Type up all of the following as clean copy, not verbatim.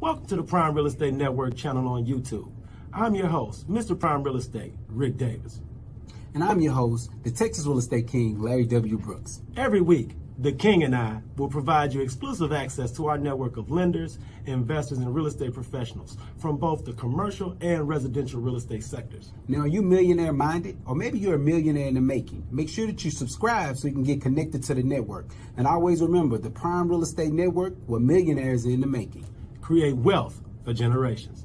Welcome to the Prime Real Estate Network channel on YouTube. I'm your host, Mr. Prime Real Estate, Ric Davis. And I'm your host, the Texas Real Estate King, LarryWBrooks. Every week, the King and I will provide you exclusive access to our network of lenders, investors, and real estate professionals from both the commercial and residential real estate sectors. Now, are you millionaire minded? Or maybe you're a millionaire in the making? Make sure that you subscribe so you can get connected to the network. And always remember, the Prime Real Estate Network, where millionaires are in the making. Create wealth for generations.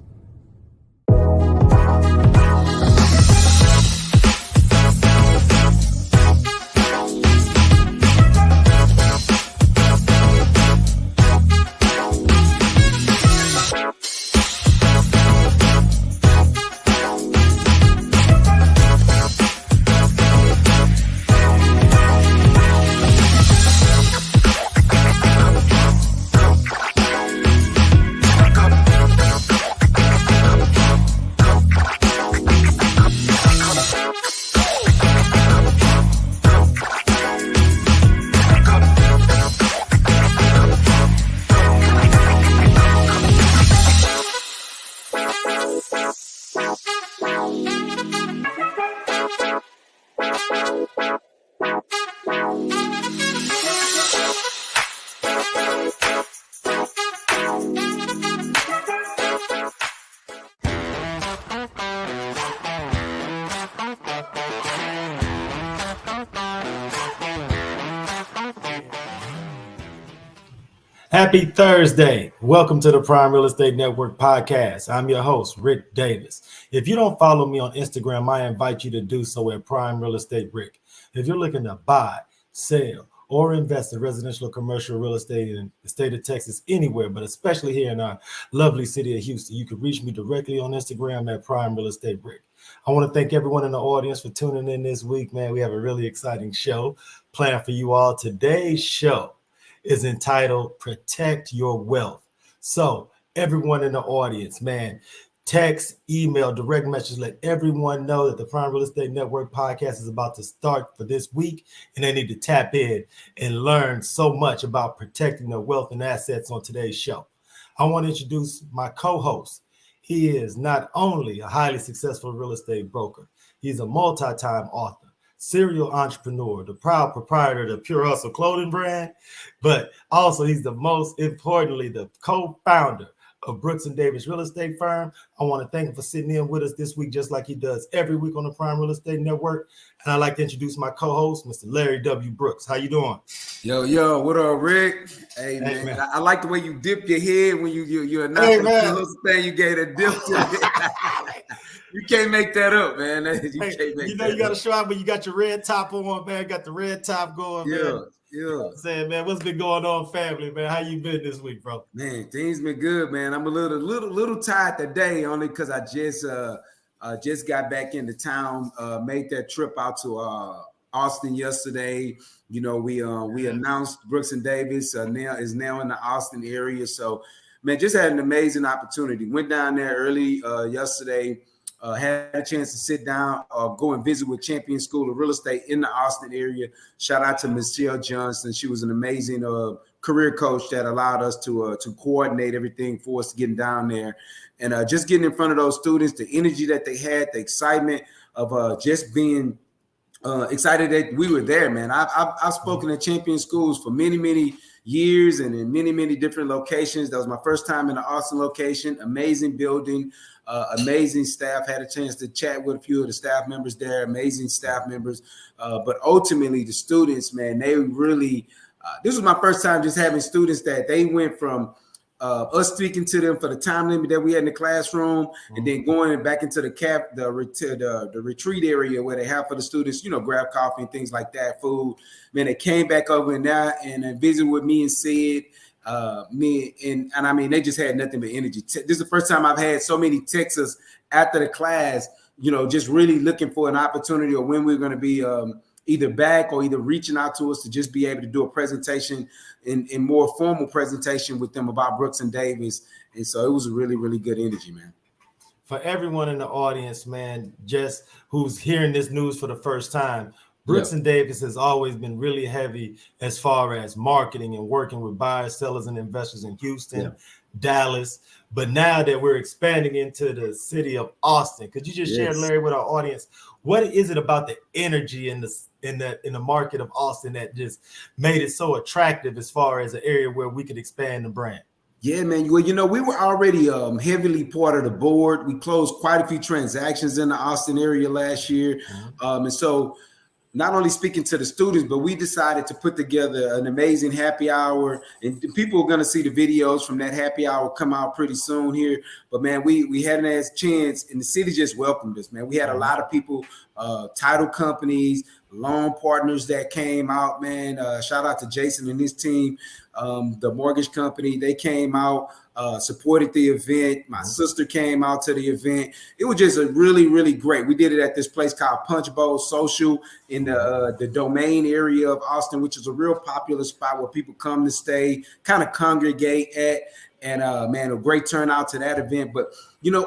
Happy Thursday. Welcome to the Prime Real Estate Network podcast. I'm your host, Ric Davis. If you don't follow me on Instagram, I invite you to do so at Prime Real Estate Ric. If you're looking to buy, sell, or invest in residential or commercial real estate in the state of Texas, anywhere, but especially here in our lovely city of Houston, you can reach me directly on Instagram at Prime Real Estate Ric. I want to thank everyone in the audience for tuning in this week, man. We have a really exciting show planned for you all. Today's show is entitled Protect Your Wealth. So everyone in the audience, man, text, email, direct message, let everyone know that the Prime Real Estate Network podcast is about to start for this week, and they need to tap in and learn so much about protecting their wealth and assets on today's show. I want to introduce my co-host. He is not only a highly successful real estate broker, he's a multi-time author, serial entrepreneur, the proud proprietor of the Pure Hustle clothing brand, but also he's the most importantly, the co-founder of Brooks and Davis Real Estate Firm. I want to thank him for sitting in with us this week, just like he does every week on the Prime Real Estate Network. And I'd like to introduce my co-host, Mr. Larry W. Brooks. How you doing? Yo, what up, Rick? Hey, man. I like the way you dip your head when you announced the thing. You gave a dip to it. You can't make that up, man. You got to show out when you got your red top on, man. Got the red top going, man. Yeah. I'm saying, man, what's been going on, family, man? How you been this week, bro? Man, things been good, man. I'm a little tired today, only because I just got back into town. Made that trip out to Austin yesterday. You know, we announced Brooks and Davis is now in the Austin area. So, man, just had an amazing opportunity. Went down there early yesterday. Had a chance to sit down, go and visit with Champion School of Real Estate in the Austin area. Shout out to Michelle Johnson. She was an amazing career coach that allowed us to coordinate everything for us getting down there. And just getting in front of those students, the energy that they had, the excitement of just being excited that we were there, man. I've spoken at Champion Schools for many years and in many different locations. That was my first time in the Austin location. Amazing building. Amazing staff. Had a chance to chat with a few of the staff members there. Amazing staff members. But ultimately, the students, man, they really, this was my first time just having students that they went from us speaking to them for the time limit that we had in the classroom, and then going back into the retreat area where they have for the students, grab coffee and things like that, food. Man, they came back over and there and visited with me and said, I mean, they just had nothing but energy. This is the first time I've had so many texts after the class, just really looking for an opportunity or when we're going to be either back or either reaching out to us to just be able to do a presentation in more formal presentation with them about Brooks and Davis. And so it was a really good energy, man. For everyone in the audience, man, just who's hearing this news for the first time, Yeah. Brooks and Davis has always been really heavy as far as marketing and working with buyers, sellers, and investors in Houston, Dallas. But now that we're expanding into the city of Austin, could you just share, Larry, with our audience, what is it about the energy in the market of Austin that just made it so attractive as far as an area where we could expand the brand? Yeah, man. Well, we were already heavily part of the board. We closed quite a few transactions in the Austin area last year. And so not only speaking to the students, but we decided to put together an amazing happy hour. And people are going to see the videos from that happy hour come out pretty soon here. But, man, we had a chance, and the city just welcomed us, man. We had a lot of people, title companies, loan partners that came out, man. Shout out to Jason and his team, the mortgage company. They came out, supported the event. My sister came out to the event. It was just a really, really great. We did it at this place called Punch Bowl Social in the Domain area of Austin, which is a real popular spot where people come to stay, kind of congregate at. And man, a great turnout to that event. But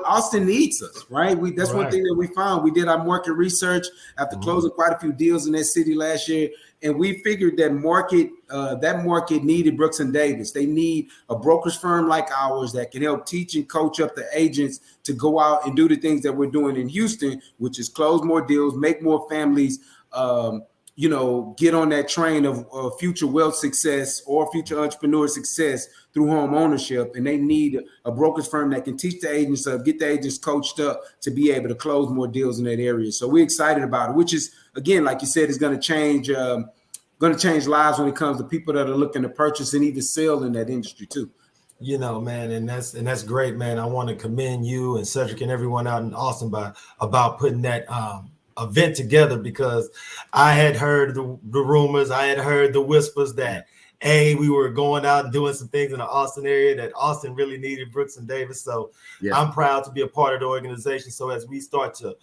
Austin needs us, right? That's one thing that we found. We did our market research after closing quite a few deals in that city last year, and we figured that market needed Brooks and Davis. They need a brokerage firm like ours that can help teach and coach up the agents to go out and do the things that we're doing in Houston, which is close more deals, make more families, get on that train of future wealth success or future entrepreneur success through home ownership. And they need a brokerage firm that can teach the agents up, get the agents coached up to be able to close more deals in that area. So we're excited about it, which is, again, like you said, is going to change lives when it comes to people that are looking to purchase and even sell in that industry too. Man, and that's great, man. I want to commend you and Cedric and everyone out in Austin about putting that event together, because I had heard the rumors, I had heard the whispers that we were going out and doing some things in the Austin area, that Austin really needed Brooks and Davis. So I'm proud to be a part of the organization. So as we start to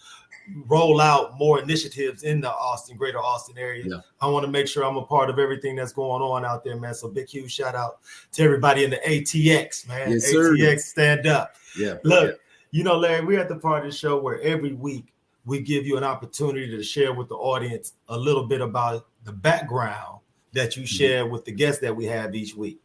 roll out more initiatives in the greater Austin area, I want to make sure I'm a part of everything that's going on out there, man. So big, huge shout out to everybody in the ATX, man. Yes, ATX, stand up. Look, Yeah. Larry, we're at the part of the show where every week we give you an opportunity to share with the audience a little bit about the background that you share with the guests that we have each week.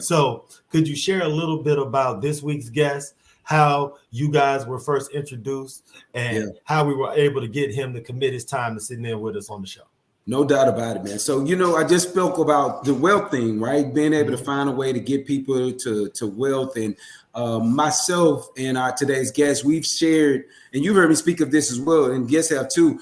So could you share a little bit about this week's guest, how you guys were first introduced, and how we were able to get him to commit his time to sitting there with us on the show? No doubt about it, man. So, I just spoke about the wealth thing, right? Being able to find a way to get people to wealth. And myself and our today's guest, we've shared, and you've heard me speak of this as well, and guests have too,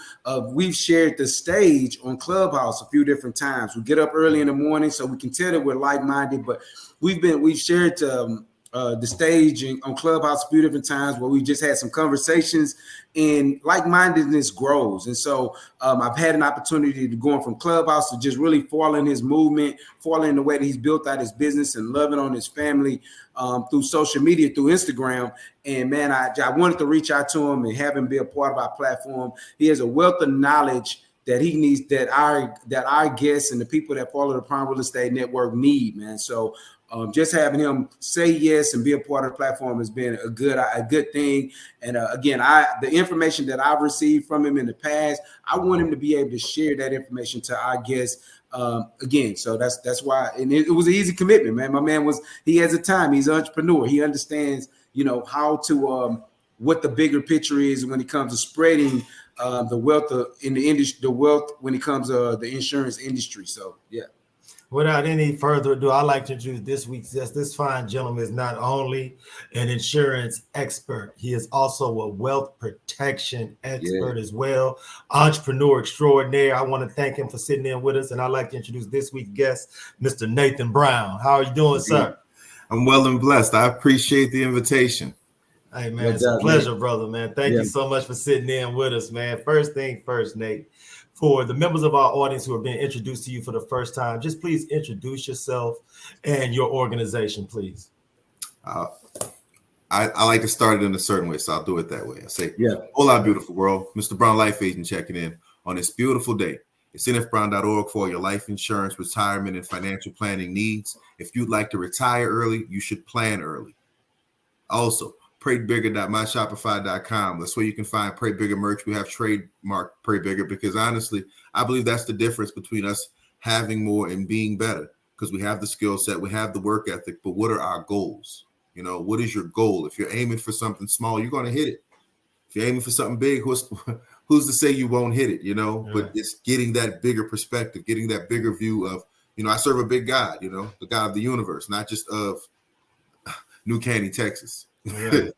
we've shared the stage on Clubhouse a few different times. We get up early in the morning so we can tell that we're like-minded, but we've shared the stage on Clubhouse a few different times where we just had some conversations, and like-mindedness grows. And so I've had an opportunity to go from Clubhouse to just really following his movement, following the way that he's built out his business and loving on his family through social media, through Instagram. And man, I wanted to reach out to him and have him be a part of our platform. He has a wealth of knowledge that he needs, that our guests and the people that follow the Prime Real Estate Network need, man. So just having him say yes and be a part of the platform has been a good thing. And again, the information that I've received from him in the past, I want him to be able to share that information to our guests again. So that's why, and it was an easy commitment, man. My man he has a time. He's an entrepreneur. He understands, how to what the bigger picture is when it comes to spreading the wealth in the industry, the wealth when it comes to the insurance industry. So yeah. Without any further ado, I'd like to introduce this week's guest. This fine gentleman is not only an insurance expert, he is also a wealth protection expert as well, entrepreneur extraordinaire. I want to thank him for sitting in with us, and I'd like to introduce this week's guest, Mr. Nathan Brown. How are you doing, sir? I'm well and blessed. I appreciate the invitation. Hey, man, it's a pleasure, brother, man. Thank you so much for sitting in with us, man. First thing first, Nate. For the members of our audience who are being introduced to you for the first time, just please introduce yourself and your organization, please. I like to start it in a certain way, so I'll do it that way. I say, hola, beautiful world. Mr. Brown Life Agent checking in on this beautiful day. It's nfbrown.org for your life insurance, retirement, and financial planning needs. If you'd like to retire early, you should plan early. Also, praybigger.myshopify.com. That's where you can find Pray Bigger merch. We have trademark Pray Bigger because honestly, I believe that's the difference between us having more and being better, because we have the skill set, we have the work ethic, but what are our goals? You know, what is your goal? If you're aiming for something small, you're going to hit it. If you're aiming for something big, who's to say you won't hit it, you know? Yeah. But it's getting that bigger perspective, getting that bigger view of, you know, I serve a big God, you know, the God of the universe, not just of New Caney, Texas. Yeah.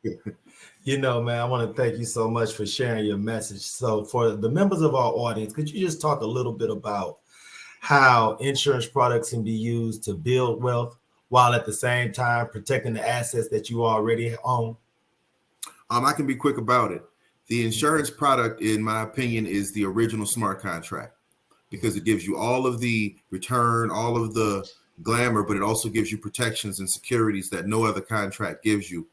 You know, man, I want to thank you so much for sharing your message. So for the members of our audience, could you just talk a little bit about how insurance products can be used to build wealth while at the same time protecting the assets that you already own? I can be quick about it. The insurance product, in my opinion, is the original smart contract because it gives you all of the return, all of the glamour, but it also gives you protections and securities that no other contract gives you.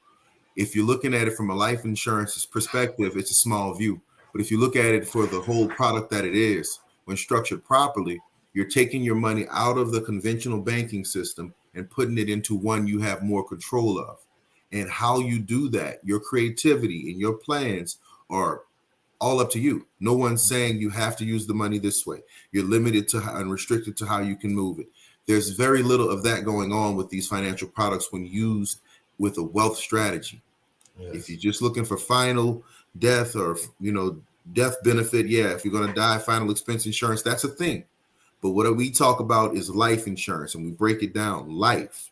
If you're looking at it from a life insurance perspective, it's a small view. But if you look at it for the whole product that it is, when structured properly, you're taking your money out of the conventional banking system and putting it into one you have more control of. And how you do that, your creativity and your plans are all up to you. No one's saying you have to use the money this way. You're limited to and restricted to how you can move it. There's very little of that going on with these financial products when used with a wealth strategy. Yes. If you're just looking for final death or, you know, death benefit, yeah, if you're going to die, final expense insurance, that's a thing. But what we talk about is life insurance, and we break it down. Life.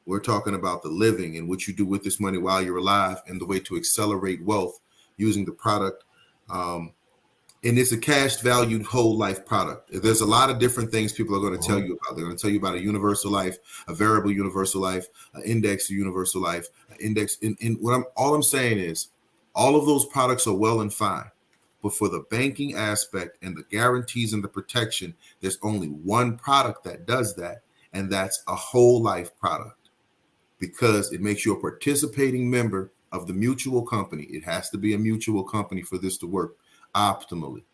We're talking about the living and what you do with this money while you're alive and the way to accelerate wealth using the product. And it's a cash valued whole life product. There's a lot of different things people are going to tell you about. They're going to tell you about a universal life, a variable universal life, an index universal life, an index. All I'm saying is all of those products are well and fine. But for the banking aspect and the guarantees and the protection, there's only one product that does that. And that's a whole life product, because it makes you a participating member of the mutual company. It has to be a mutual company for this to work optimally.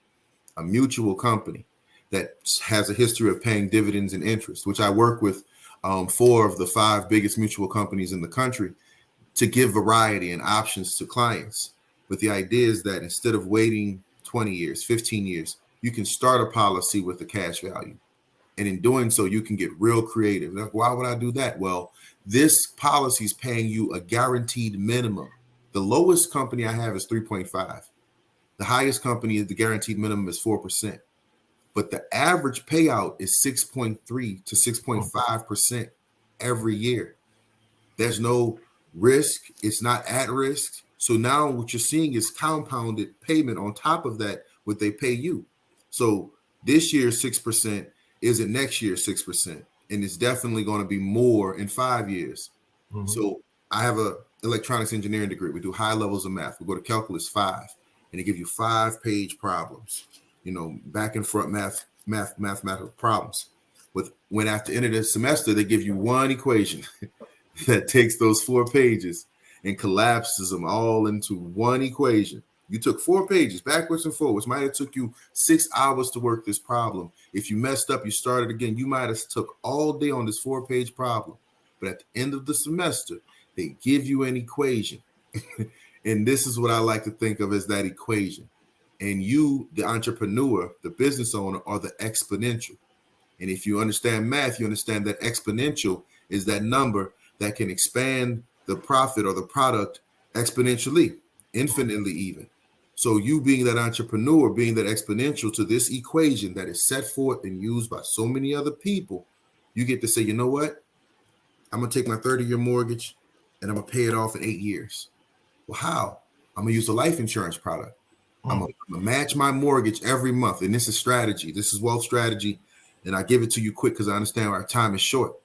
A mutual company that has a history of paying dividends and interest, which I work with 4 of the 5 biggest mutual companies in the country to give variety and options to clients. But the idea is that instead of waiting 20 years, 15 years, you can start a policy with the cash value. And in doing so, you can get real creative. Like, why would I do that? Well, this policy is paying you a guaranteed minimum. The lowest company I have is 3.5. The highest company, the guaranteed minimum is 4%. But the average payout is 6.3 to 6.5% every year. There's no risk. It's not at risk. So now what you're seeing is compounded payment on top of that, what they pay you. So this year, 6%. Is it next year 6%? And it's definitely going to be more in 5 years. Mm-hmm. So I have a electronics engineering degree. We do high levels of math. We go to calculus 5, and they give you 5-page problems, you know, back and front mathematical problems. When at the end of the semester, they give you one equation that takes those 4 pages and collapses them all into one equation. You took 4 pages backwards and forwards. Might have took you 6 hours to work this problem. If you messed up, you started again. You might have took all day on this 4-page problem. But at the end of the semester, they give you an equation. And this is what I like to think of as that equation. And you, the entrepreneur, the business owner, are the exponential. And if you understand math, you understand that exponential is that number that can expand the profit or the product exponentially, infinitely even. So you being that entrepreneur, being that exponential to this equation that is set forth and used by so many other people, you get to say, you know what? I'm going to take my 30-year mortgage and I'm going to pay it off in 8 years. Well, how? I'm going to use a life insurance product. I'm going to match my mortgage every month. And this is strategy. This is wealth strategy. And I give it to you quick because I understand our time is short.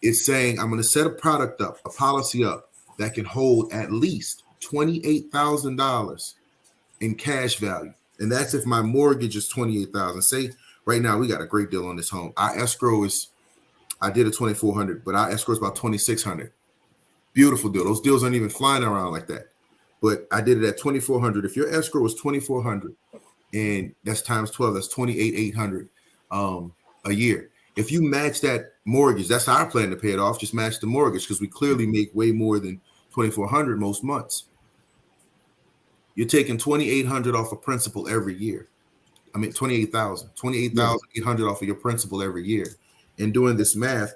It's saying I'm going to set a product up, a policy up that can hold at least $28,000 in cash value. And that's if my mortgage is $28,000. Say right now we got a great deal on this home. Our escrow is, I did a $2,400, but our escrow is about $2,600. Beautiful deal. Those deals aren't even flying around like that. But I did it at $2,400. If your escrow was $2,400 and that's times 12, that's $28,800 a year. If you match that mortgage, that's our plan to pay it off. Just match the mortgage because we clearly make way more than $2,400 most months. You're taking $2,800 off of principal every year. I mean, $28,800 off of your principal every year. And doing this math,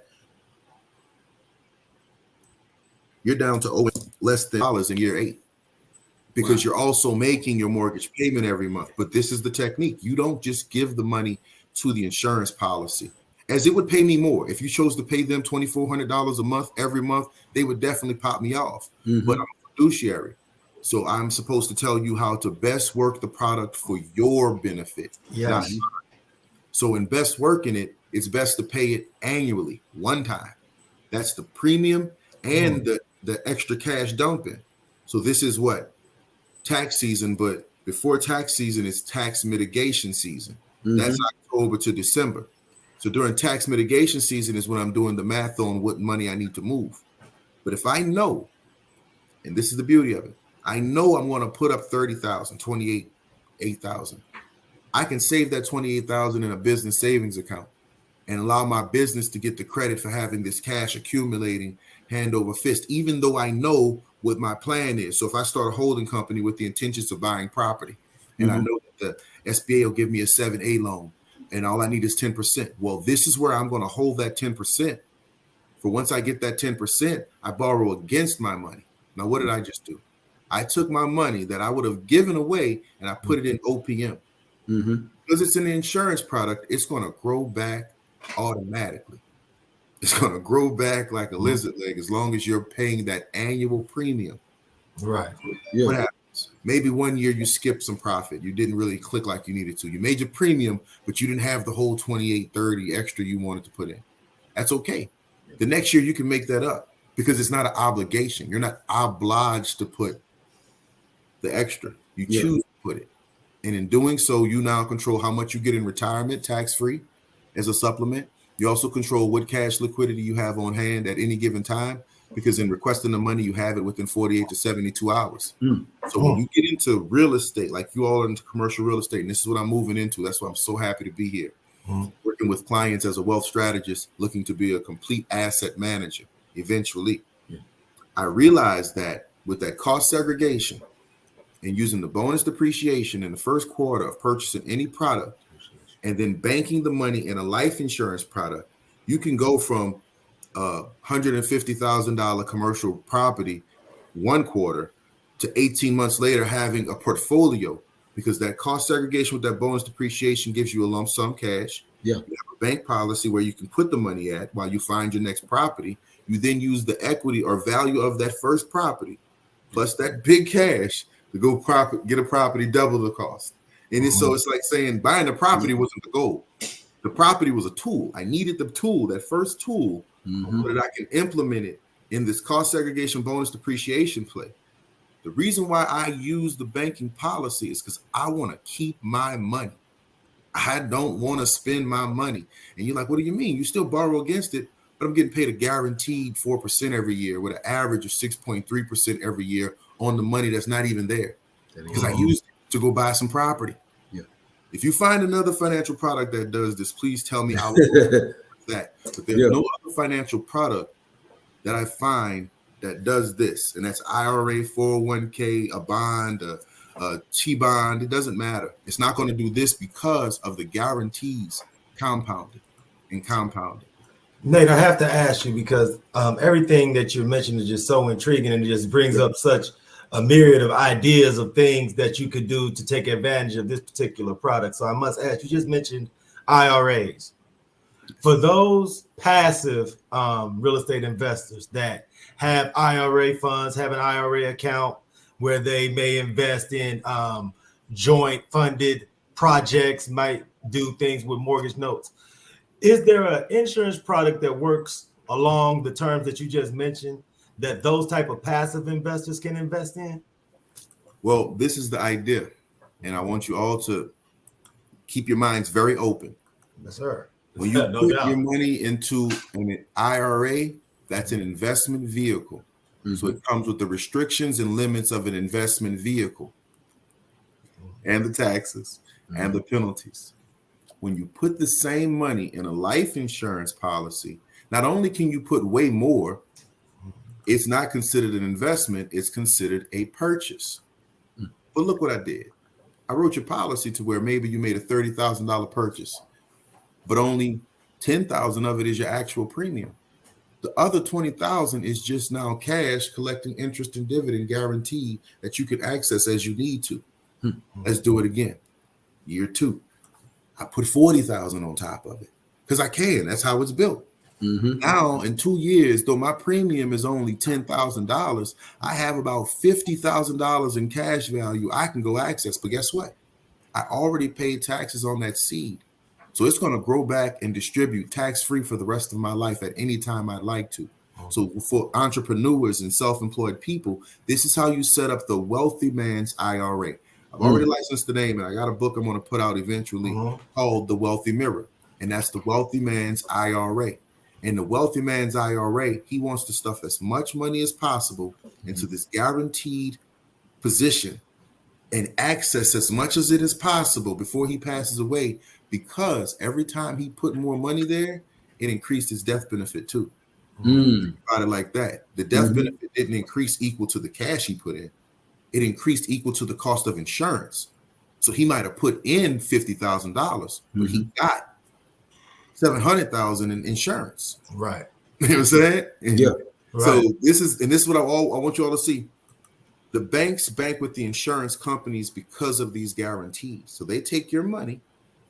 you're down to owing less than dollars in year 8 because you're also making your mortgage payment every month. But this is the technique. You don't just give the money to the insurance policy, as it would pay me more. If you chose to pay them $2,400 a month every month, they would definitely pop me off. But I'm a fiduciary. So I'm supposed to tell you how to best work the product for your benefit. Yes. So in best working it, it's best to pay it annually, one time. That's the premium and the extra cash dumping. So this is what? Tax season, but before tax season, it's tax mitigation season. That's October to December. So during tax mitigation season is when I'm doing the math on what money I need to move. But if I know, and this is the beauty of it, I know I'm going to put up 30,000, 8,000. I can save that 28,000 in a business savings account and allow my business to get the credit for having this cash accumulating hand over fist, even though I know what my plan is. So if I start a holding company with the intentions of buying property, and I know that the SBA will give me a 7A loan, and all I need is 10%. Well, this is where I'm going to hold that 10%. For once I get that 10%, I borrow against my money. Now, what did I just do? I took my money that I would have given away and I put it in OPM. Because it's an insurance product, it's going to grow back automatically. It's going to grow back like a lizard leg as long as you're paying that annual premium. Right. What happens? Maybe one year you skipped some profit. You didn't really click like you needed to. You made your premium, but you didn't have the whole 28, 30 extra you wanted to put in. That's okay. The next year you can make that up because it's not an obligation. You're not obliged to put the extra. You choose to put it. And in doing so, you now control how much you get in retirement tax-free as a supplement. You also control what cash liquidity you have on hand at any given time, because in requesting the money, you have it within 48 to 72 hours. So when you get into real estate, like you all are into commercial real estate, and this is what I'm moving into, that's why I'm so happy to be here. Working with clients as a wealth strategist, looking to be a complete asset manager eventually. I realized that with that cost segregation and using the bonus depreciation in the first quarter of purchasing any product, and then banking the money in a life insurance product, you can go from $150,000 commercial property one quarter to 18 months later having a portfolio, because that cost segregation with that bonus depreciation gives you a lump sum cash. You have a bank policy where you can put the money at while you find your next property. You then use the equity or value of that first property plus that big cash to go get a property double the cost. And so it's like saying buying the property wasn't the goal. The property was a tool. I needed the tool, that first tool, so that I can implement it in this cost segregation bonus depreciation play. The reason why I use the banking policy is because I want to keep my money. I don't want to spend my money. And you're like, what do you mean? You still borrow against it, but I'm getting paid a guaranteed 4% every year with an average of 6.3% every year on the money that's not even there, because I used it to go buy some property. If you find another financial product that does this, please tell me I will do that. But there's no other financial product that I find that does this, and that's IRA, 401k, a bond, a T-bond. It doesn't matter. It's not going to do this because of the guarantees compounded and compounded. Nate, I have to ask you, because everything that you mentioned is just so intriguing, and it just brings up such a myriad of ideas of things that you could do to take advantage of this particular product. So I must ask, you just mentioned IRAs. For those passive real estate investors that have IRA funds, have an IRA account where they may invest in joint funded projects, might do things with mortgage notes, is there an insurance product that works along the terms that you just mentioned that those type of passive investors can invest in? Well, this is the idea, and I want you all to keep your minds very open. Yes, sir. When you put your money into an IRA, that's an investment vehicle. So it comes with the restrictions and limits of an investment vehicle and the taxes and the penalties. When you put the same money in a life insurance policy, not only can you put way more, it's not considered an investment. It's considered a purchase. But look what I did. I wrote your policy to where maybe you made a $30,000 purchase, but only 10,000 of it is your actual premium. The other 20,000 is just now cash collecting interest and dividend guaranteed that you can access as you need to. Let's do it again. Year 2, I put 40,000 on top of it because I can. That's how it's built. Now in 2 years, though my premium is only $10,000, I have about $50,000 in cash value I can go access. But guess what? I already paid taxes on that seed. So it's going to grow back and distribute tax-free for the rest of my life at any time I'd like to. So for entrepreneurs and self-employed people, this is how you set up the wealthy man's IRA. I've already licensed the name, and I got a book I'm going to put out eventually called The Wealthy Mirror. And that's the wealthy man's IRA. In the wealthy man's IRA, he wants to stuff as much money as possible into this guaranteed position and access as much as it is possible before he passes away, because every time he put more money there, it increased his death benefit too. Think about it like that. The death benefit didn't increase equal to the cash he put in. It increased equal to the cost of insurance. So he might have put in $50,000, but he got $700,000 in insurance. Right. You know what I'm saying? Yeah. So this is what I want you all to see. The banks bank with the insurance companies because of these guarantees. So they take your money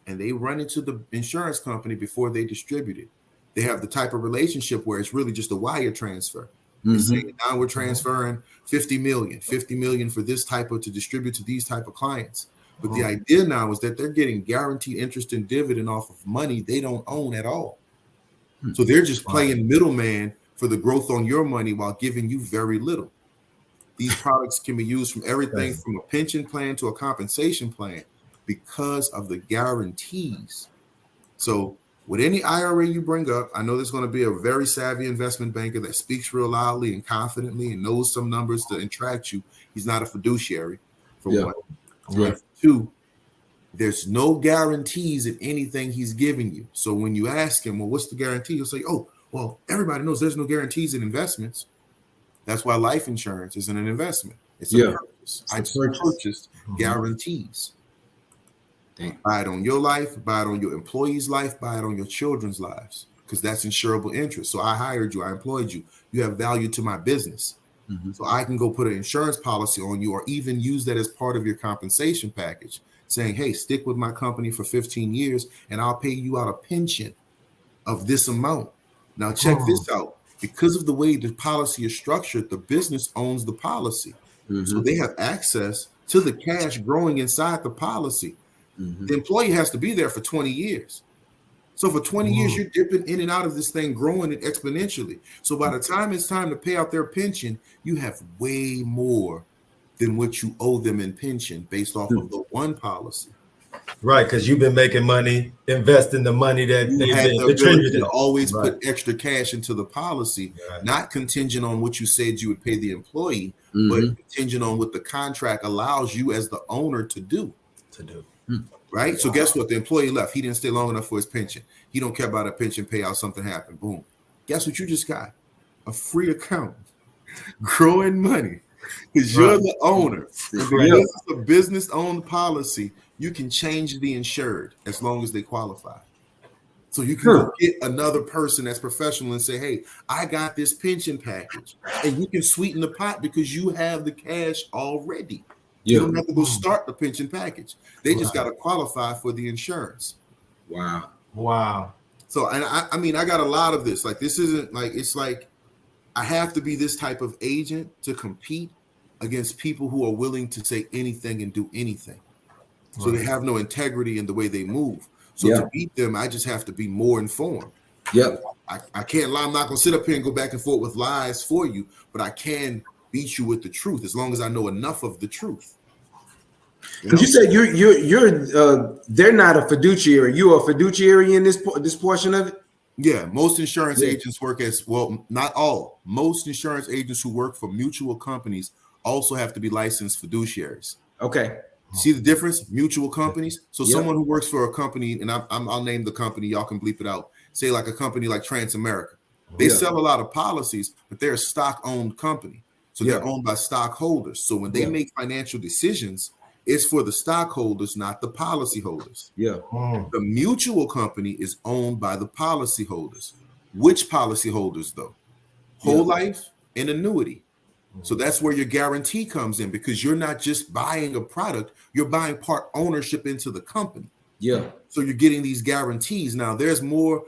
and they run into the insurance company before they distribute it. They have the type of relationship where it's really just a wire transfer. They say, now we're transferring 50 million for this type of to distribute to these type of clients. But the idea now is that they're getting guaranteed interest and dividend off of money they don't own at all. So they're just playing middleman for the growth on your money while giving you very little. These products can be used from everything from a pension plan to a compensation plan because of the guarantees. So with any IRA you bring up, I know there's going to be a very savvy investment banker that speaks real loudly and confidently and knows some numbers to attract you. He's not a fiduciary, for one. And for two, there's no guarantees in anything he's giving you. So when you ask him, well, what's the guarantee? He'll say, oh, well, everybody knows there's no guarantees in investments. That's why life insurance isn't an investment. It's a purchase. I purchased guarantees. Buy it on your life, buy it on your employee's life, buy it on your children's lives, because that's insurable interest. So I hired you, I employed you. You have value to my business. So I can go put an insurance policy on you or even use that as part of your compensation package, saying, hey, stick with my company for 15 years and I'll pay you out a pension of this amount. Now check this out. Because of the way the policy is structured, the business owns the policy. So they have access to the cash growing inside the policy. The employee has to be there for 20 years. So for 20 years, you're dipping in and out of this thing, growing it exponentially. So by the time it's time to pay out their pension, you have way more than what you owe them in pension based off of the one policy. Right, because you've been making money, investing the money that you they've had been the ability contributing. to always put extra cash into the policy, not contingent on what you said you would pay the employee, but contingent on what the contract allows you as the owner to do. Right? So guess what? The employee left. He didn't stay long enough for his pension. He don't care about a pension payout. Something happened. Boom. Guess what you just got? A free account. Growing money. Because you're the owner. And because it's a business-owned policy, you can change the insured as long as they qualify. So you can go get another person that's professional and say, hey, I got this pension package. And you can sweeten the pot because you have the cash already. You don't have to go start the pension package. They just got to qualify for the insurance. Wow. So, and I mean, I got a lot of this. Like, this isn't like, it's like I have to be this type of agent to compete against people who are willing to say anything and do anything. So they have no integrity in the way they move. So to beat them, I just have to be more informed. I can't lie. I'm not going to sit up here and go back and forth with lies for you, but I can beat you with the truth as long as I know enough of the truth. Because you said you're they're not a fiduciary. You are a fiduciary in this portion of it. Yeah, most insurance agents work as well. Not all. Most insurance agents who work for mutual companies also have to be licensed fiduciaries. Okay. See the difference? Mutual companies. So someone who works for a company, and I'll name the company. Y'all can bleep it out. Say like a company like Transamerica. They sell a lot of policies, but they're a stock-owned company. So they're owned by stockholders. So when they make financial decisions, it's for the stockholders, not the policyholders. The mutual company is owned by the policyholders. Which policyholders, though? Whole life and annuity. So that's where your guarantee comes in, because you're not just buying a product, you're buying part ownership into the company. So you're getting these guarantees. Now, there's more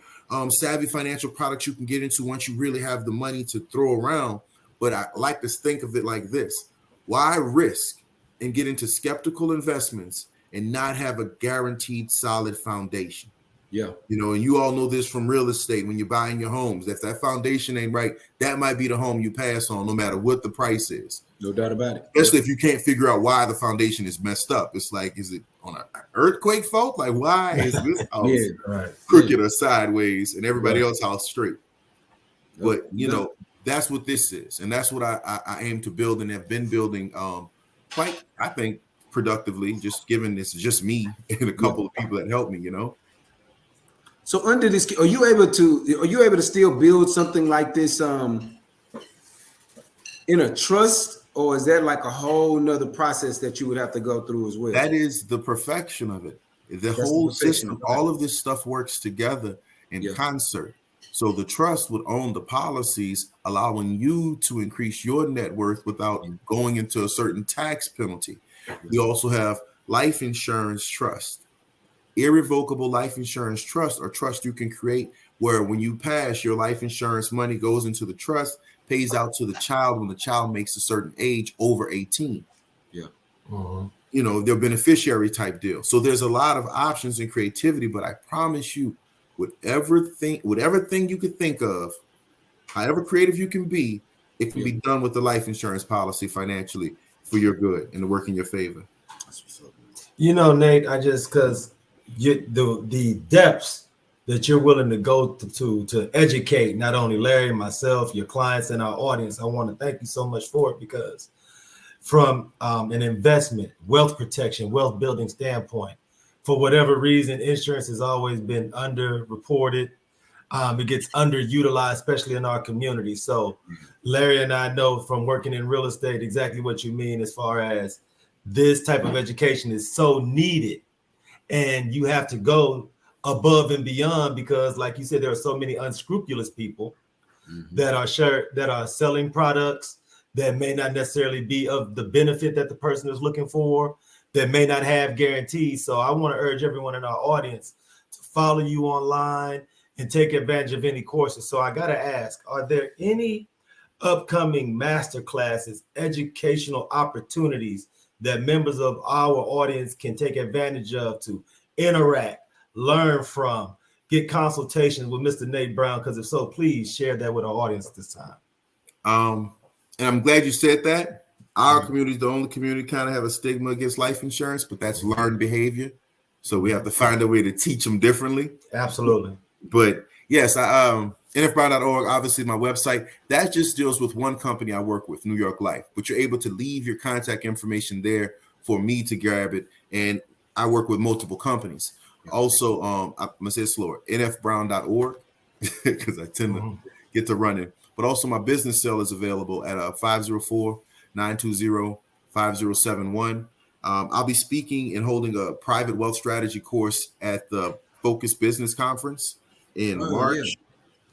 savvy financial products you can get into once you really have the money to throw around. But I like to think of it like this. Why risk and get into skeptical investments and not have a guaranteed solid foundation? You know, and you all know this from real estate. When you're buying your homes, if that foundation ain't right, that might be the home you pass on, no matter what the price is. No doubt about it. Especially if you can't figure out why the foundation is messed up. It's like, is it on an earthquake fault? Like, why is this house crooked or sideways and everybody else's house straight? But you know, that's what this is, and that's what I aim to build, and have been building quite, I think, productively. Just given this, just me and a couple of people that helped me, you know. So under this, are you able to still build something like this in a trust, or is that like a whole nother process that you would have to go through as well? That is the perfection of it. The whole system, all of this stuff works together in concert. So the trust would own the policies, allowing you to increase your net worth without going into a certain tax penalty. We also have life insurance trust. Irrevocable life insurance trust, or trust you can create where when you pass, your life insurance money goes into the trust, pays out to the child when the child makes a certain age, over 18. You know, they're beneficiary type deal. So there's a lot of options and creativity, but I promise you, whatever thing you could think of, however creative you can be, it can be done with the life insurance policy financially for your good and to work in your favor. You know, Nate, I just, because the depths that you're willing to go to educate not only Larry, myself, your clients, and our audience, I want to thank you so much for it, because from an investment, wealth protection, wealth building standpoint, for whatever reason, insurance has always been underreported. It gets underutilized, especially in our community. So Larry and I know from working in real estate exactly what you mean, as far as this type of education is so needed. And you have to go above and beyond, because like you said, there are so many unscrupulous people that are selling products that may not necessarily be of the benefit that the person is looking for, that may not have guarantees. So I want to urge everyone in our audience to follow you online and take advantage of any courses. So I got to ask, are there any upcoming master classes, educational opportunities that members of our audience can take advantage of to interact, learn from, get consultations with Mr. Nate Brown? Because if so, please share that with our audience at this time. And I'm glad you said that. Our community is the only community kind of have a stigma against life insurance, but that's learned behavior. So we have to find a way to teach them differently. Absolutely. But yes, nfbrown.org, obviously my website, that just deals with one company I work with, New York Life. But you're able to leave your contact information there for me to grab it. And I work with multiple companies. Also, I'm going to say it slower, nfbrown.org, because I tend to get to running. But also my business cell is available at 504-920-5071. I'll be speaking and holding a private wealth strategy course at the Focus Business Conference in March.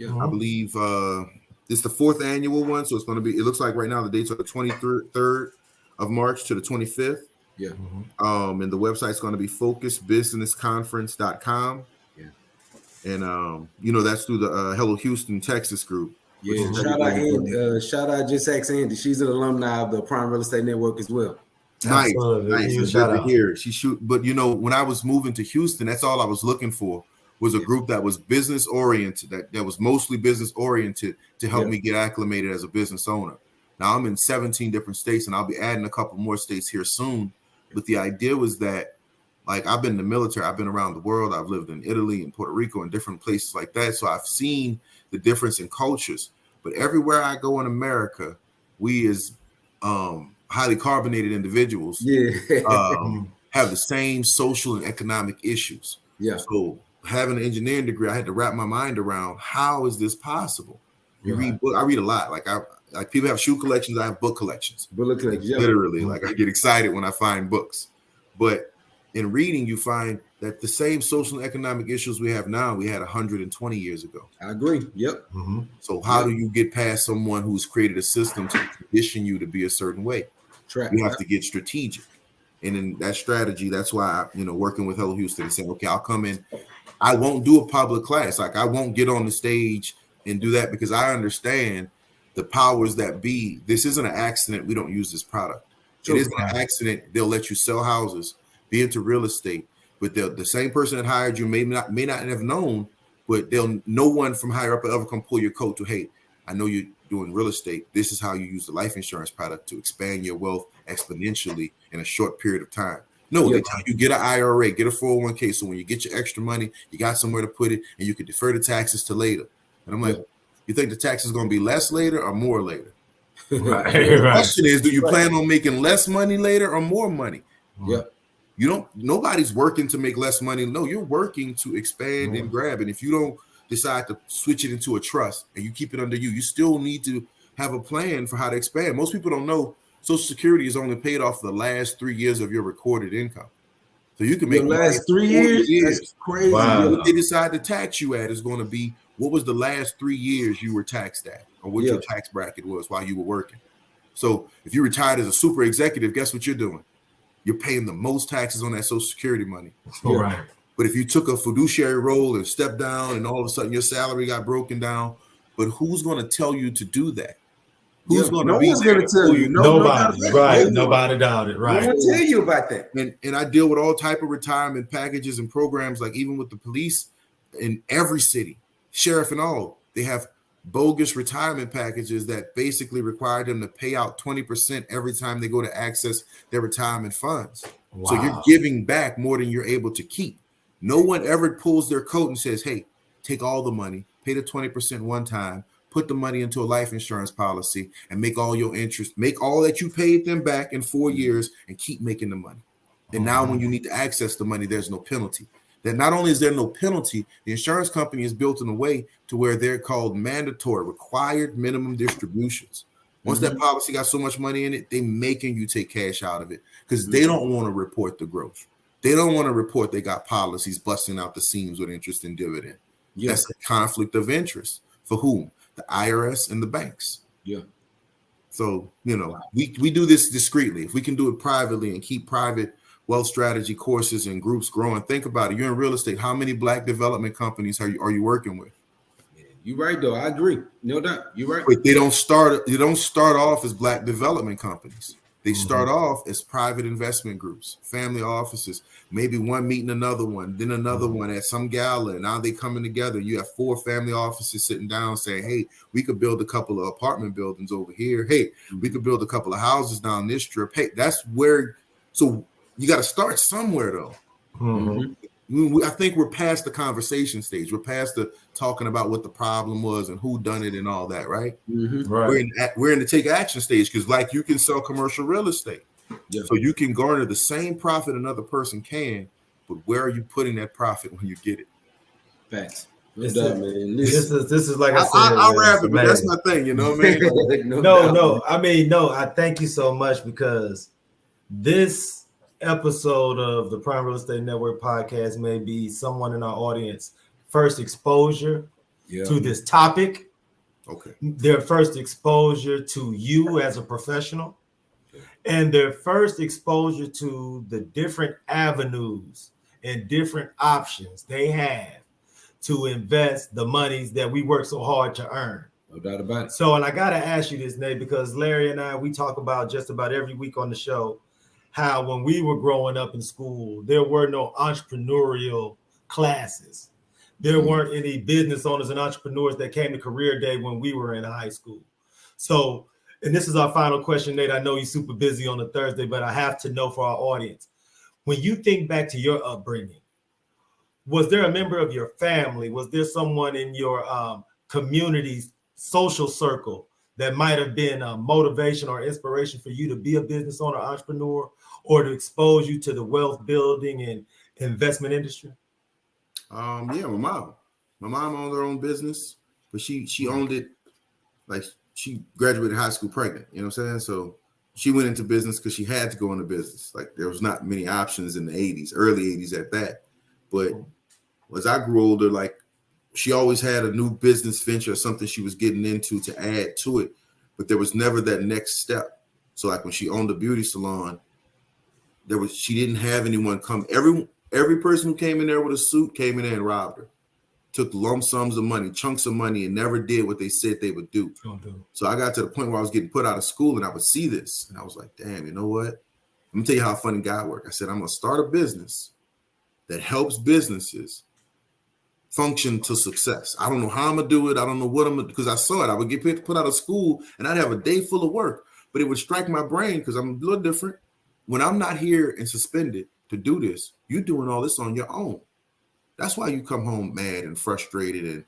I believe it's the 4th annual one. So it's going to be, it looks like right now the dates are the 23rd of March to the 25th. And the website's going to be focusbusinessconference.com. And, you know, that's through the Hello Houston, Texas group. Shout out Just Ask Andy. She's an alumni of the Prime Real Estate Network as well. Nice. Good to hear. But you know, when I was moving to Houston, that's all I was looking for, was a group that was business oriented, that was mostly business oriented, to help me get acclimated as a business owner. Now I'm in 17 different states, and I'll be adding a couple more states here soon. But the idea was that, like, I've been in the military, I've been around the world, I've lived in Italy and Puerto Rico and different places like that. So I've seen the difference in cultures. But everywhere I go in America, we as highly carbonated individuals have the same social and economic issues. So having an engineering degree, I had to wrap my mind around, how is this possible? You read book. I read a lot. Like people have shoe collections. I have book collections. Book collections, literally. Like I get excited when I find books. But in reading, you find that the same social and economic issues we have now, we had 120 years ago. I agree. Yep. Mm-hmm. So how do you get past someone who's created a system to condition you to be a certain way? You have to get strategic. And in that strategy, that's why, working with Hello Houston and saying, okay, I'll come in. I won't do a public class. Like I won't get on the stage and do that because I understand the powers that be. This isn't an accident. We don't use this product. It isn't an accident. They'll let you sell houses, be into real estate, but the same person that hired you may not have known, but no one from higher up will ever come pull your coat to, hey, I know you're doing real estate. This is how you use the life insurance product to expand your wealth exponentially in a short period of time. No, they tell you get an IRA, get a 401k. So when you get your extra money, you got somewhere to put it and you can defer the taxes to later. And I'm like, you think the tax is going to be less later or more later? The question is, do you plan on making less money later or more money? Yeah. Nobody's working to make less money. No, you're working to expand and grab. And if you don't decide to switch it into a trust and you keep it under you still need to have a plan for how to expand. Most people don't know Social Security is only paid off for the last 3 years of your recorded income. So you can make the last 3 years. That's crazy. Wow. What they decide to tax you at is going to be what was the last 3 years you were taxed at, or what your tax bracket was while you were working. So if you retired as a super executive, guess what you're doing? You're paying the most taxes on that Social Security money. Right. But if you took a fiduciary role and stepped down and all of a sudden your salary got broken down, but who's going to tell you to do that? Who's going to be there to tell you? Nobody. Right. Nobody doubt it. Right. I'm going to tell you about that. And I deal with all type of retirement packages and programs, like even with the police in every city, sheriff and all, they have bogus retirement packages that basically require them to pay out 20% every time they go to access their retirement funds. Wow. So you're giving back more than you're able to keep. No one ever pulls their coat and says, hey, take all the money, pay the 20% one time, put the money into a life insurance policy and make all your interest, make all that you paid them back in 4 years and keep making the money. And now when you need to access the money, there's no penalty. That not only is there no penalty, the insurance company is built in a way to where they're called mandatory, required minimum distributions. Once that policy got so much money in it, they're making you take cash out of it because they don't want to report the growth. They don't want to report they got policies busting out the seams with interest and dividend. Yes. That's a conflict of interest. For whom? The IRS and the banks. Yeah. So, we do this discreetly. If we can do it privately and keep private wealth strategy courses and groups growing, think about it. You're in real estate. How many Black development companies are you working with? You're right, though. I agree. No doubt. You're right. But they don't start off as Black development companies. They start off as private investment groups, family offices, maybe one meeting another one, then another one at some gala. And now they coming together. You have 4 family offices sitting down saying, hey, we could build a couple of apartment buildings over here. Hey, we could build a couple of houses down this strip. Hey, that's where. So you got to start somewhere, though. I think we're past the conversation stage. We're past the talking about what the problem was and who done it and all that, right? Right. We're in the take action stage because, like, you can sell commercial real estate, so you can garner the same profit another person can, but where are you putting that profit when you get it? Facts. This is like I said. I'll wrap it, but that's my thing. You know what I mean? No. I thank you so much because this episode of the Prime Real Estate Network podcast may be someone in our audience first exposure to this topic. Okay. Their first exposure to you as a professional, and their first exposure to the different avenues and different options they have to invest the monies that we work so hard to earn. No doubt about it. So, and I got to ask you this, Nate, because Larry and I, we talk about just about every week on the show how when we were growing up in school, there were no entrepreneurial classes. There weren't any business owners and entrepreneurs that came to career day when we were in high school. So, and this is our final question, Nate. I know you're super busy on a Thursday, but I have to know for our audience, when you think back to your upbringing, was there a member of your family? Was there someone in your community's social circle that might have been a motivation or inspiration for you to be a business owner, entrepreneur, or to expose you to the wealth building and investment industry? My mom. My mom owned her own business, but she owned it like she graduated high school pregnant. You know what I'm saying? So she went into business because she had to go into business. Like there was not many options in the 80s, early 80s at that. But as I grew older, like she always had a new business venture or something she was getting into to add to it, but there was never that next step. So like when she owned a beauty salon, she didn't have anyone come. Every person who came in there with a suit came in there and robbed her, took lump sums of money, chunks of money, and never did what they said they would do. So I got to the point where I was getting put out of school and I would see this and I was like, damn, you know what? Let me tell you how funny God works. I said, I'm going to start a business that helps businesses function to success. I don't know how I'm gonna do it. I don't know what I'm gonna, because I saw it. I would get put out of school and I'd have a day full of work, but it would strike my brain because I'm a little different. When I'm not here and suspended to do this, you're doing all this on your own. That's why you come home mad and frustrated,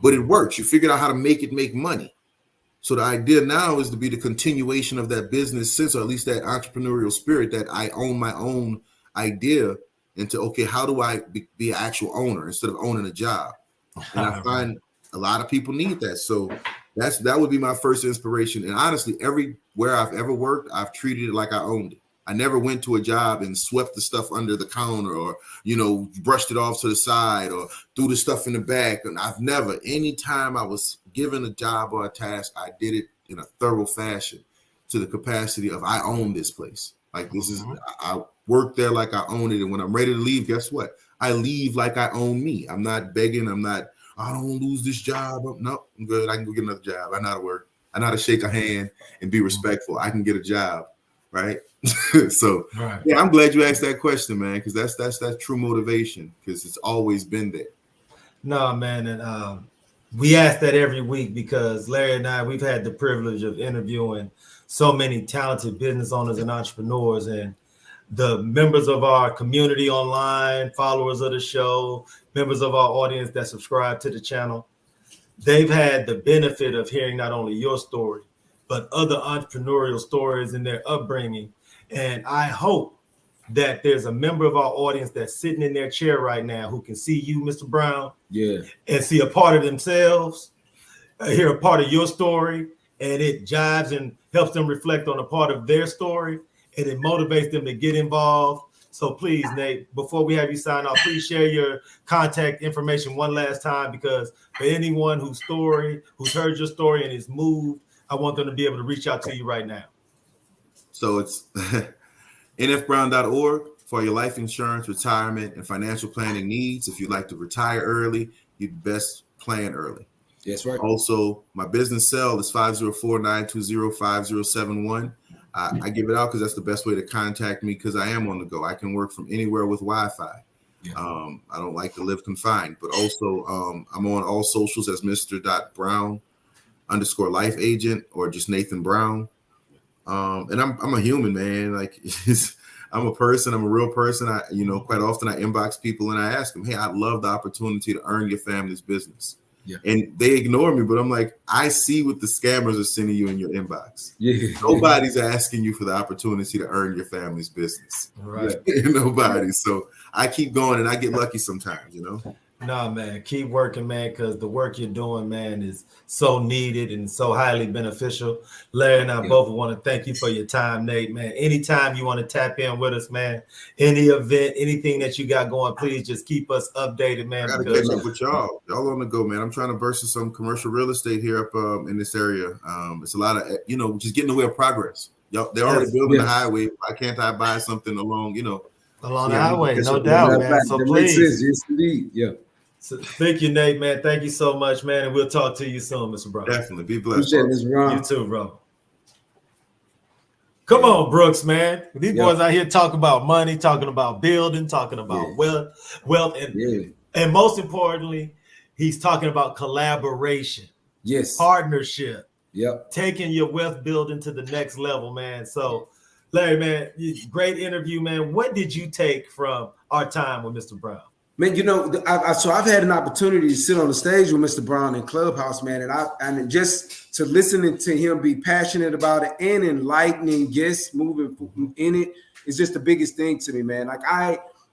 but it works. You figured out how to make money. So the idea now is to be the continuation of that business sense, or at least that entrepreneurial spirit that I own my own idea. Into, okay, how do I be an actual owner instead of owning a job? And I find a lot of people need that. So that would be my first inspiration. And honestly, everywhere I've ever worked, I've treated it like I owned it. I never went to a job and swept the stuff under the counter or, brushed it off to the side or threw the stuff in the back. And I've never, anytime I was given a job or a task, I did it in a thorough fashion to the capacity of I own this place. Like this is, I work there like I own it. And when I'm ready to leave, guess what? I leave like I own me. I'm not begging. I don't want to lose this job. No, I'm good. I can go get another job. I know how to work. I know how to shake a hand and be respectful. I can get a job. Right. So, yeah, I'm glad you asked that question, man, because that's that true motivation, because it's always been there. No, man. And we ask that every week because Larry and I, we've had the privilege of interviewing so many talented business owners and entrepreneurs, and the members of our community online, followers of the show, members of our audience that subscribe to the channel, they've had the benefit of hearing not only your story, but other entrepreneurial stories in their upbringing. And I hope that there's a member of our audience that's sitting in their chair right now who can see you, Mr. Brown, and see a part of themselves, hear a part of your story, and it jives and helps them reflect on a part of their story, and it motivates them to get involved. So please, Nate, before we have you sign off, please share your contact information one last time, because for anyone who's heard your story and is moved, I want them to be able to reach out to you right now. So it's nfbrown.org for your life insurance, retirement, and financial planning needs. If you'd like to retire early, you'd best plan early. That's right. Also, my business cell is 504-920-5071. I give it out because that's the best way to contact me, because I am on the go. I can work from anywhere with Wi-Fi. Yeah. I don't like to live confined, but also I'm on all socials as Mr.Brown_life agent or just Nathan Brown. And I'm a human, man. Like I'm a person. I'm a real person. Quite often I inbox people and I ask them, hey, I'd love the opportunity to earn your family's business. Yeah. And they ignore me, but I'm like, I see what the scammers are sending you in your inbox. Yeah. Nobody's asking you for the opportunity to earn your family's business. Right. Nobody. So I keep going and I get lucky sometimes, No, man, keep working, man, because the work you're doing, man, is so needed and so highly beneficial. Larry and I both want to thank you for your time, Nate, man. Anytime you want to tap in with us, man, any event, anything that you got going, please just keep us updated, man. I got to catch up with y'all. Y'all on the go, man. I'm trying to burst some commercial real estate here up in this area. It's a lot of, just getting in the way of progress. They're already building the highway. Why can't I buy something along the highway? No doubt, man. So please. Yes, indeed. Yeah. So thank you, Nate, man. Thank you so much, man. And we'll talk to you soon, Mr. Brown. Definitely. Be blessed. You too, bro. Come on, Brooks, man. These boys out here talking about money, talking about building, talking about wealth, and most importantly, he's talking about collaboration. Yes. Partnership. Yep. Taking your wealth building to the next level, man. So, Larry, man, great interview, man. What did you take from our time with Mr. Brown? Man, so I've had an opportunity to sit on the stage with Mr. Brown in Clubhouse, man, and just to listen to him be passionate about it and enlightening guests moving in it is just the biggest thing to me, man.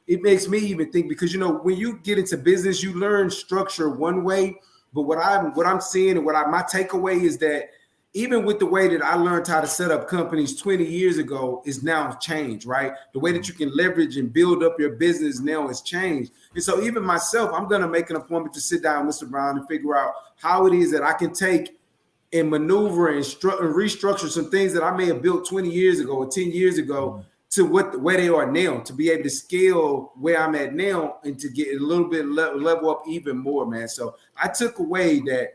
It makes me even think, because when you get into business, you learn structure one way, But what I'm seeing and my takeaway is that even with the way that I learned how to set up companies 20 years ago is now changed, right? The way that you can leverage and build up your business now has changed. And so even myself, I'm going to make an appointment to sit down with Mr. Brown and figure out how it is that I can take and maneuver and restructure some things that I may have built 20 years ago or 10 years ago to where they are now, to be able to scale where I'm at now and to get a little bit level up even more, man. So I took away that,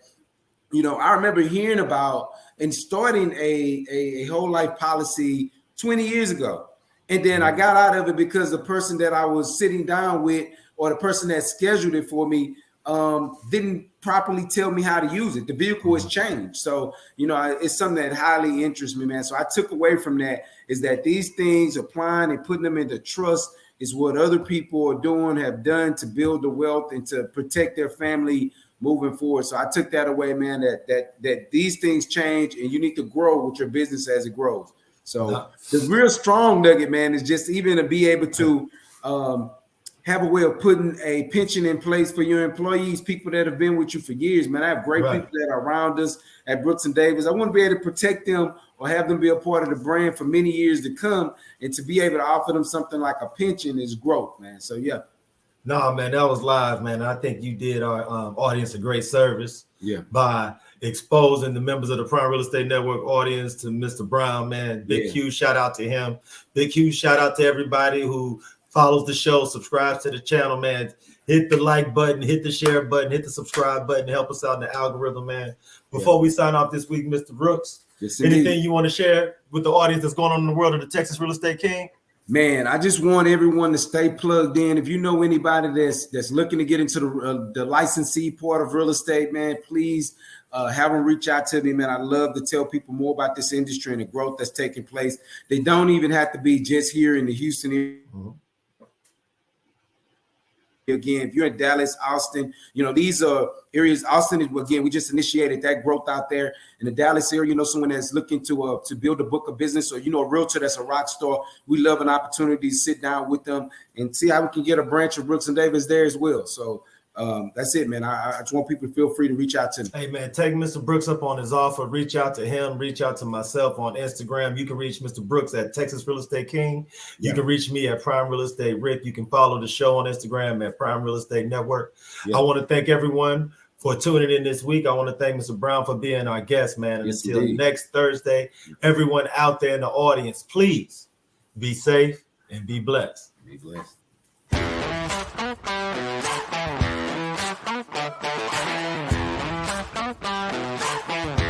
I remember hearing about and starting a whole life policy 20 years ago. And then I got out of it because the person that I was sitting down with or the person that scheduled it for me didn't properly tell me how to use it. The vehicle has changed. So, it's something that highly interests me, man. So I took away from that is that these things, applying and putting them into trust is what other people are doing, have done to build the wealth and to protect their family moving forward. So I took that away, man, that these things change and you need to grow with your business as it grows. So the real strong nugget, man, is just even to be able to have a way of putting a pension in place for your employees, people that have been with you for years, man. I have great people that are around us at Brooks and Davis. I want to be able to protect them or have them be a part of the brand for many years to come. And to be able to offer them something like a pension is growth, man. So, yeah. No, man, that was live, man. I think you did our audience a great service by exposing the members of the Prime Real Estate Network audience to Mr. Brown, man. Huge shout out to him. Huge shout out to everybody who follows the show, subscribes to the channel, man. Hit the like button, hit the share button, hit the subscribe button, help us out in the algorithm, man. Before we sign off this week, Mr. Brooks, anything you want to share with the audience that's going on in the world of the Texas Real Estate King? Man, I just want everyone to stay plugged in. If you know anybody that's looking to get into the licensee part of real estate, man, please have them reach out to me, man. I love to tell people more about this industry and the growth that's taking place. They don't even have to be just here in the Houston area. Again, if you're in Dallas, Austin, these are areas. Austin is, again, we just initiated that growth out there in the Dallas area. Someone that's looking to build a book of business, or a realtor that's a rock star. We love an opportunity to sit down with them and see how we can get a branch of Brooks and Davis there as well. So that's it, man. I just want people to feel free to reach out to me. Hey, man, take Mr. Brooks up on his offer. Reach out to him. Reach out to myself on Instagram. You can reach Mr. Brooks at Texas Real Estate King. You can reach me at Prime Real Estate Rick. You can follow the show on Instagram at Prime Real Estate Network. I want to thank everyone for tuning in this week. I want to thank Mr. Brown for being our guest, man. And until next Thursday, everyone out there in the audience, please be safe and be blessed. Be blessed. Thank you.